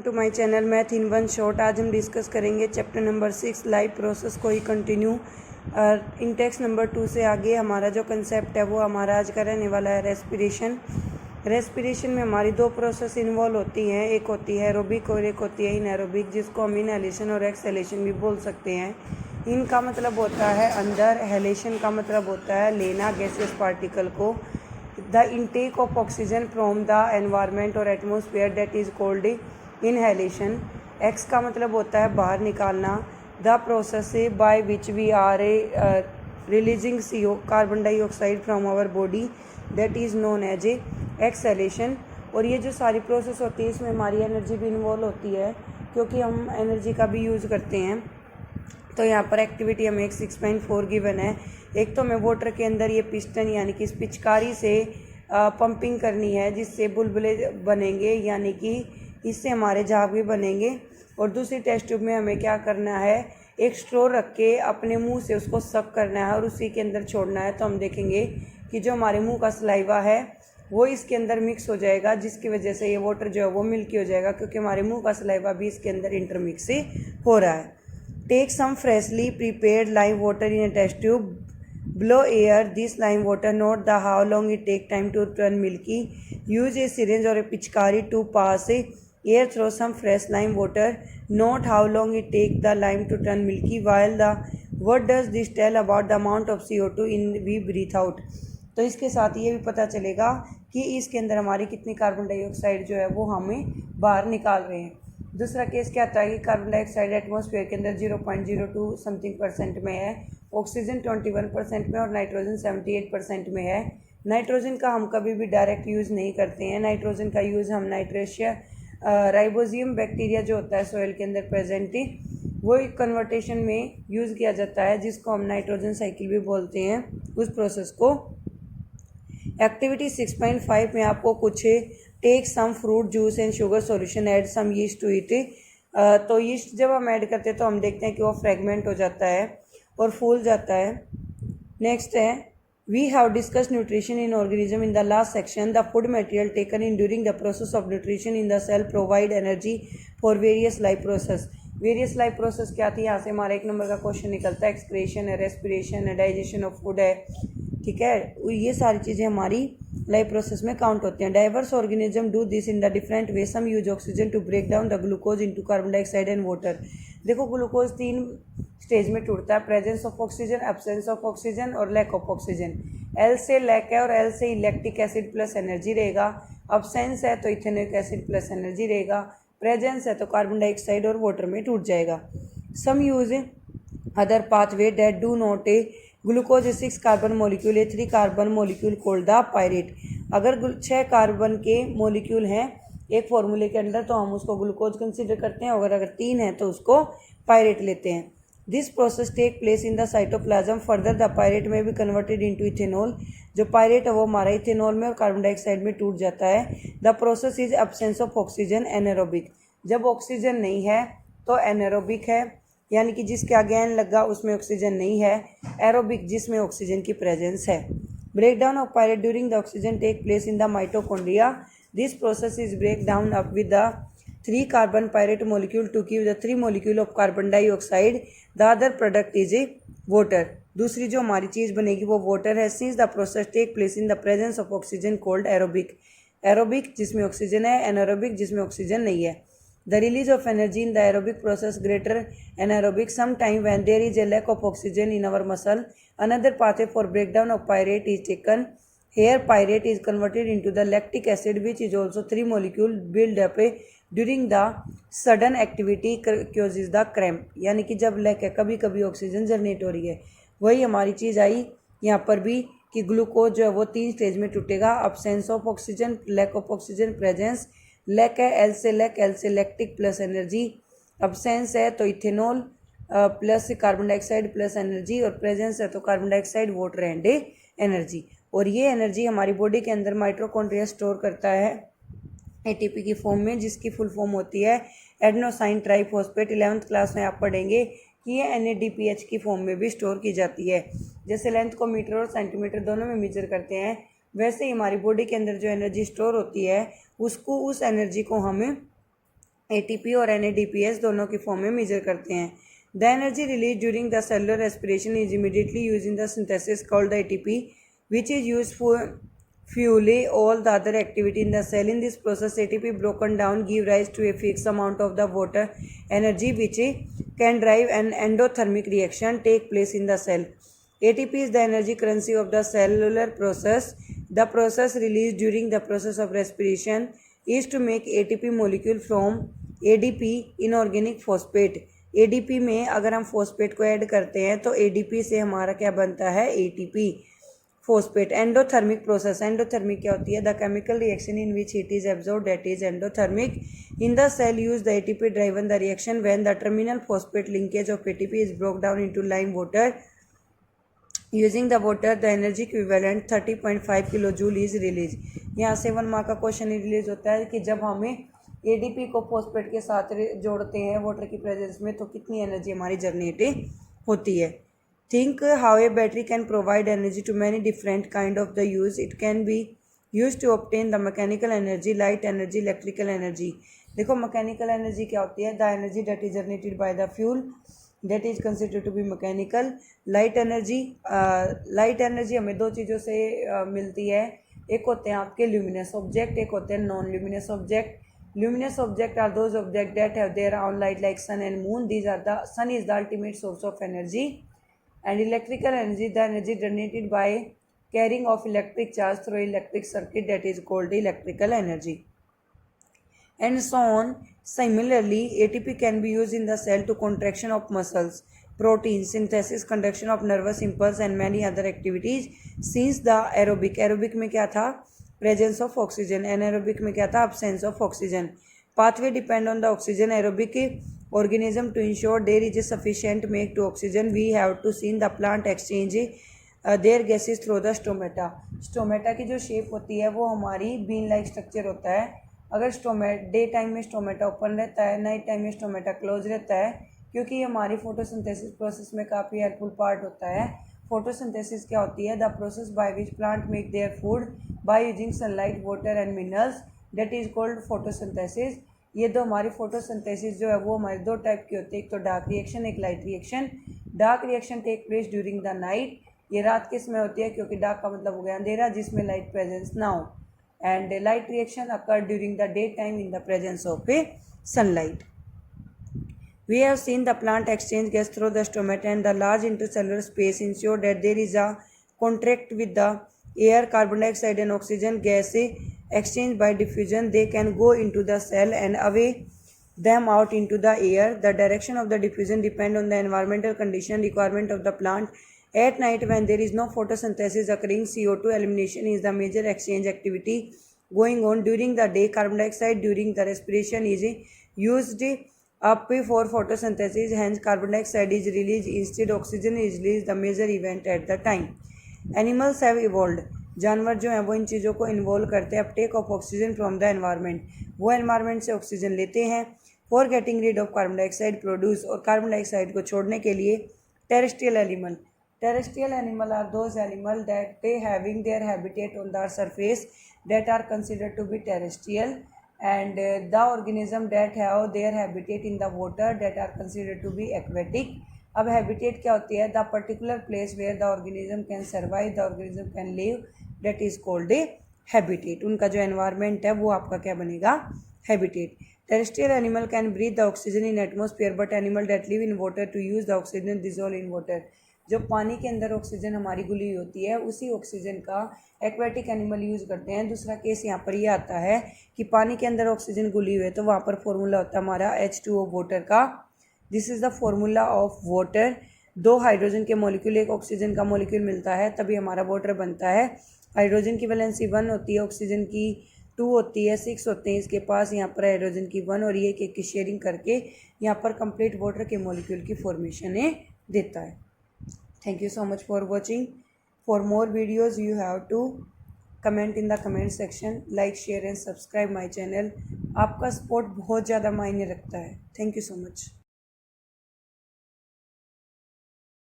To my channel math in one shot. आज हम discuss करेंगे चैप्टर नंबर 6 लाइव प्रोसेस को ही कंटिन्यू। इन text number 2 से आगे हमारा जो कंसेप्ट है वो हमारा आज का रहने वाला है रेस्पिरेशन। रेस्पिरेशन में हमारी दो प्रोसेस इन्वॉल्व होती हैं, एक होती है एरोबिक और एक होती है इनएरोबिक, जिसको हम इनहेलेशन और एक्सहेलेशन भी बोल सकते हैं। इनका मतलब होता है अंदर, हेलेशन का मतलब होता है लेना गैसियस पार्टिकल को। The intake of oxygen from the environment और atmosphere that is called inhalation. Ex का मतलब होता है बाहर निकालना। The process by which we are releasing CO carbon dioxide from our body that is known as exhalation. और ये जो सारी प्रोसेस होती है इसमें हमारी एनर्जी भी इन्वॉल्व होती है, क्योंकि हम एनर्जी का भी यूज़ करते हैं। तो यहाँ पर एक्टिविटी हमें 6.4 गिवन है। एक तो हमें वाटर के अंदर ये पिस्टन यानी कि इस पिचकारी से पंपिंग करनी है, जिससे बुलबुले बनेंगे, यानी कि इससे हमारे झाग भी बनेंगे। और दूसरी टेस्ट ट्यूब में हमें क्या करना है, एक स्ट्रो रख के अपने मुंह से उसको सक करना है और उसी के अंदर छोड़ना है। तो हम देखेंगे कि जो हमारे मुंह का सलाइवा है वो इसके अंदर मिक्स हो जाएगा, जिसकी वजह से ये वाटर जो है वो मिल्की हो जाएगा, क्योंकि हमारे मुंह का सलाइवा भी इसके अंदर इंटरमिक्स हो रहा है। Take some freshly prepared lime water in a test tube, blow air this lime water, note the how long it take time to turn milky, use a syringe or a pichkari to pass air through some fresh lime water, note how long it take the lime to turn milky, while the what does this tell about the amount of CO2 in we breathe out। तो इसके साथ ये भी पता चलेगा कि इसके अंदर हमारी कितनी कार्बन डाइऑक्साइड जो है वो हमें बाहर निकाल रहे हैं। दूसरा केस क्या आता है कि कार्बन डाइऑक्साइड एटमॉस्फेयर के अंदर 0.02 समथिंग परसेंट में है, ऑक्सीजन 21% में और नाइट्रोजन 78% में है। नाइट्रोजन का हम कभी भी डायरेक्ट यूज़ नहीं करते हैं। नाइट्रोजन का यूज़ हम नाइट्रेशिया राइबोजियम बैक्टीरिया जो होता है सोयल के अंदर प्रेजेंट, वो एक कन्वर्टेशन में यूज़ किया जाता है, जिसको हम नाइट्रोजन साइकिल भी बोलते हैं, उस प्रोसेस को। एक्टिविटी 6.5 में आपको कुछ take some fruit juice and sugar solution, add some yeast to it. तो यीस्ट जब हम ऐड करते हैं तो हम देखते हैं कि वो फ्रेगमेंट हो जाता है और फूल जाता है। नेक्स्ट है, we have discuss nutrition in organism in the last section. The food material taken in during the process of nutrition in the cell provide energy for various life process. Various life process क्या थी, यहाँ से हमारा 1 number का question निकलता है। Excretion है, respiration है, डाइजेशन ऑफ फूड है, ठीक है। ये सारी चीज़ें हमारी लाइफ प्रोसेस में काउंट होती हैं। Diverse organism do this in the different way. Some use oxygen to break down the glucose into carbon dioxide and water. देखो, ग्लूकोज 3 स्टेज में टूटता है, presence of oxygen, absence of oxygen और lack of oxygen. L से lack है और L से electric acid plus energy रहेगा। एब्सेंस है तो इथेनोइक एसिड प्लस एनर्जी रहेगा। प्रेजेंस है तो कार्बन डाइऑक्साइड और वाटर में टूट जाएगा। Some use other pathway that do not a glucose 6 carbon molecule, 3 carbon molecule called the pyruvate. अगर 6 कार्बन के मोलिक्यूल हैं एक फॉर्मूले के अंदर तो हम उसको ग्लूकोज कंसीडर करते हैं, और अगर 3 है तो उसको पायरेट लेते हैं। This process take place in the cytoplasm. Further the pyruvate में भी कन्वर्टेड इनटू इथेनॉल। जो पायरेट है वो हमारा इथेनॉल में और कार्बन डाइऑक्साइड में टूट जाता है। The process is absence of oxygen, anaerobic. जब ऑक्सीजन नहीं है तो एनारोबिक है, यानी कि जिसके आगे एन लगा उसमें ऑक्सीजन नहीं है। एरोबिक जिसमें ऑक्सीजन की प्रेजेंस है। Breakdown of pyruvate during the oxygen take place in the mitochondria. This process is break down up with the 3 carbon pyruvate molecule to give the 3 molecule of carbon dioxide. The other product is a water. दूसरी जो हमारी चीज़ बनेगी वो water है। Since the process take place in the presence of oxygen called aerobic. Aerobic जिसमें oxygen है, anaerobic जिसमें ऑक्सीजन नहीं है। The release of energy in the aerobic process greater anaerobic sometime when there is a lack of oxygen in our muscle. Another pathway for breakdown of pyrite is taken. Here pyrite is converted into the lactic acid, which is also 3 molecule build up during the sudden activity causes the cramp। यानी कि जब lack है, कभी कभी oxygen generate हो रही है। वही हमारी चीज़ आई यहाँ पर भी कि ग्लूकोज जो है वो 3 स्टेज में टूटेगा। Absence of oxygen, lack of oxygen, presence. Lack है, एल से लैक, एल से लैक्टिक प्लस एनर्जी। एब्सेंस है तो ethanol plus carbon dioxide plus energy, और प्रेजेंस है तो carbon dioxide, water and energy. और ये एनर्जी हमारी बॉडी के अंदर माइटोकॉन्ड्रिया स्टोर करता है ATP की फॉर्म में, जिसकी फुल फॉर्म होती है एडेनोसाइन ट्राइफॉस्फेट। 11th क्लास में आप पढ़ेंगे कि ये NADPH की फॉर्म में भी स्टोर की जाती है। जैसे लेंथ को मीटर और सेंटीमीटर दोनों में मेजर करते हैं, वैसे ही हमारी बॉडी के अंदर जो एनर्जी स्टोर होती है उसको, उस एनर्जी को हम ATP और NADPH दोनों की फॉर्म में मेजर करते हैं। The energy release during the cellular respiration is immediately use in the synthesis called the ATP which is used for fuel all the other activity in the cell. In this process, ATP broken down give rise to a fixed amount of the water energy which can drive an endothermic reaction take place in the cell. ATP is the energy currency of the cellular process. The process released during the process of respiration is to make ATP molecule from ADP inorganic phosphate. ADP में अगर हम phosphate को add करते हैं तो ADP से हमारा क्या बनता है, ATP phosphate. Endothermic process. Endothermic क्या होती है? The chemical reaction in which heat is absorbed, that is endothermic. In the cell use the ATP driven the reaction when the terminal phosphate linkage of ATP is broken down into lime water. Using the water the energy equivalent 30.5 kilojoule is released. यहाँ 7 mark का question release होता है कि जब हमें ADP को phosphate के साथ जोड़ते हैं वाटर की प्रेजेंस में तो कितनी एनर्जी हमारी जनरेट होती है. Think how a battery can provide energy to many different kind of the use. It can be used to obtain the mechanical energy, light energy, electrical energy. देखो mechanical energy क्या होती है? The energy that is generated by the fuel that is considered to be mechanical. Light energy हमें दो चीज़ों से मिलती है. एक होते हैं आपके luminous object, एक होते हैं non luminous object. Luminous object are those objects that have their own light like sun and moon. Sun is the ultimate source of energy. And electrical energy, the energy generated by carrying of electric charge through electric circuit, that is called electrical energy. And so on. Similarly, ATP can be used in the cell to contraction of muscles, proteins, synthesis, conduction of nervous impulse and many other activities. Since the aerobic में क्या था? Presence of oxygen. Anaerobic में क्या था? Absence of oxygen. Pathway depend on the oxygen. Aerobic organism to ensure there is a sufficient make to oxygen we have to see the plant exchange their gases through the stomata. Stomata की जो shape होती है वो हमारी been like structure होता है. अगर day time में स्टोमेटा ओपन रहता है, नाइट टाइम में स्टोमेटा क्लोज रहता है, क्योंकि हमारी फोटोसिंथेसिस प्रोसेस में काफ़ी हेल्पफुल पार्ट होता है. फोटोसिंथेसिस क्या होती है? The process by which plant make their food by using sunlight, water and minerals, that is called photosynthesis. ये दो हमारी फोटोसिंथेसिस जो है वो हमारे दो टाइप की होती है, एक तो डार्क रिएक्शन, एक light reaction. Dark reaction take place during the night. ये रात के समय होती है क्योंकि डार्क का मतलब हो गया अंधेरा जिसमें लाइट प्रेजेंस ना हो. And light reaction occur during the day time in the presence of A sunlight. We have seen the plant exchange gas through the stomata and the large intercellular space ensure that there is a contact with the air. Carbon dioxide and oxygen gas exchange by diffusion. They can go into the cell and away them out into the air. The direction of the diffusion depend on the environmental condition requirement of the plant. At night when there is no photosynthesis occurring, CO2 elimination is the major exchange activity going on. During the day, carbon dioxide during the respiration is used up for photosynthesis, hence carbon dioxide is released instead oxygen is released, the major event at the time. Animals have evolved. जानवर जो हैं वो इन चीज़ों को involve करते हैं. Uptake of oxygen from the environment, वो environment से ऑक्सीजन लेते हैं. For getting rid of carbon dioxide produce, और कार्बन डाइऑक्साइड को छोड़ने के लिए terrestrial animal are those animal that they having their habitat on the surface that are considered to be terrestrial. And the organism that have their habitat in the water that are considered to be aquatic. अब habitat क्या होती है? The particular place where the organism can survive, the organism can live, that is called a habitat. उनका जो environment है वो आपका क्या बनेगा? Habitat. Terrestrial animal can breathe the oxygen in atmosphere, but animal that live in water to use the oxygen dissolve in water. जो पानी के अंदर ऑक्सीजन हमारी घुली होती है उसी ऑक्सीजन का एक्वेटिक एनिमल यूज़ करते हैं. दूसरा केस यहाँ पर ये आता है कि पानी के अंदर ऑक्सीजन घुली हुई है तो वहाँ पर फॉर्मूला होता है हमारा H2O वाटर का. This is the formula of water. 2 hydrogen के मॉलिक्यूल, एक ऑक्सीजन का मॉलिक्यूल मिलता है तभी हमारा वाटर बनता है. हाइड्रोजन की वैलेंसी 1 होती है, ऑक्सीजन की 2 होती है, 6 होते हैं इसके पास. यहाँ पर हाइड्रोजन की 1 और ये एक की शेयरिंग करके यहाँ पर कंप्लीट वाटर के मॉलिक्यूल की फॉर्मेशन देता है. Thank you so much for watching. For more videos you have to comment in the comment section, like, share and subscribe my channel. आपका सपोर्ट बहुत ज़्यादा मायने रखता है. Thank you so much.